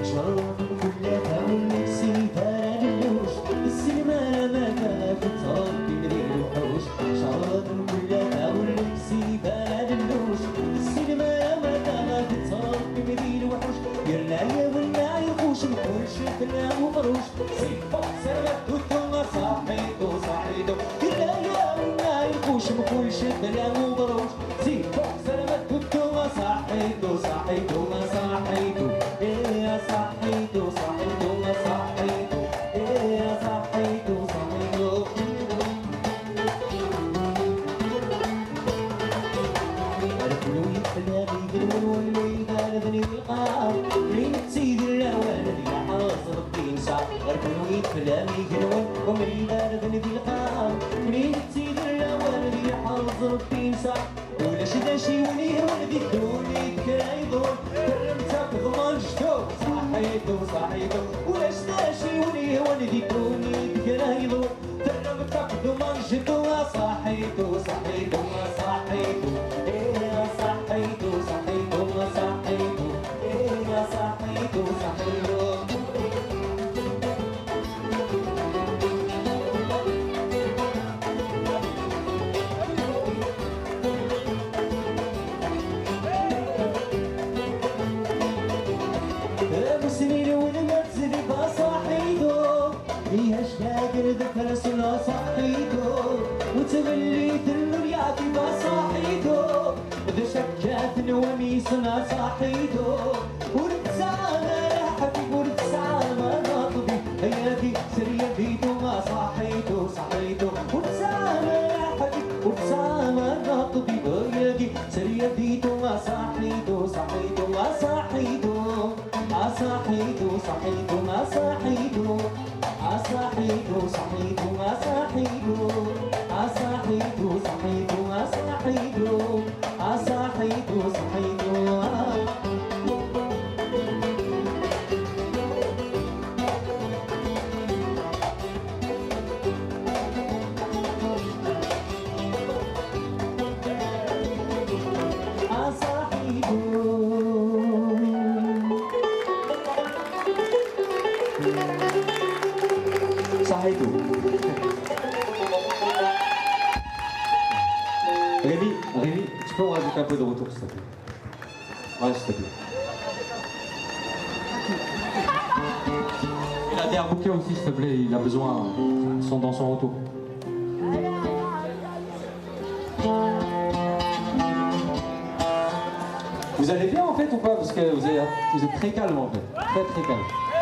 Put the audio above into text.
شرف كلها والنفسي فارق اللوش السلمانة ما كانت تصاب بمدير الحوش شرف كلها والنفسي فارق اللوش السلمانة ما كانت تصاب بمدير الوحوش يرنايا ولا يخوش مكل شفنا ومروش سيبو سرت دوتو صاحيتو صاحيتو يرنايا ولا يخوش مكل شفنا ومروش سيبو سرت دوتو صاحيتو صاحيتو صاحيتو يا صاحيتو صاحيتو صاحيتو يا صاحيتو صاحيتو الكل يحلى بيقول واللي قالبني بالقار لين تسيد الاوان اللي حاصر الدين شعب الكل يحلى بيقول واللي قالبني بالقار لين تسيد الاوان اللي حاصر الدين شعب ولا شدا شي وليه ولدي دوني كرايدون كرمتك ضمان شتو صحيتو صحيتو ولا شدا شي وليه ولدي دوني كرايدون كرمتك ضمان شتو صحيتو صحيتو صحيتو يا صحيتو صحيتو صحيتو يا صحيتو صحيتو سنين والمنزل بصحيتو فيها شاقر ذكر سنة صحيتو وتغليت الرياض بصحيتو ذا شكات نومي سنة صحيتو ورتسامة حبيب ورتسامة ناطبي هياكي سريا بيتو ما صحيتو صحيتو ورتسامة حبيب ورتسامة ناطبي هياكي سريا بيتو ما صحيتو صحيتو ما صحيتو صحيتو صحيتو ما صحيتو صحيتو صحيتو ما صحيتو صحيتو صحيتو ما صحيتو صحيتو صحيتو صحيتو Rémi, tu peux me rajouter un peu de retour s'il te plaît. Ouais, s'il te plaît. Et la dernière bouquet aussi s'il te plaît, il a besoin, dans son retour. Vous allez bien en fait ou pas? Parce que vous êtes très calme en fait, très calme.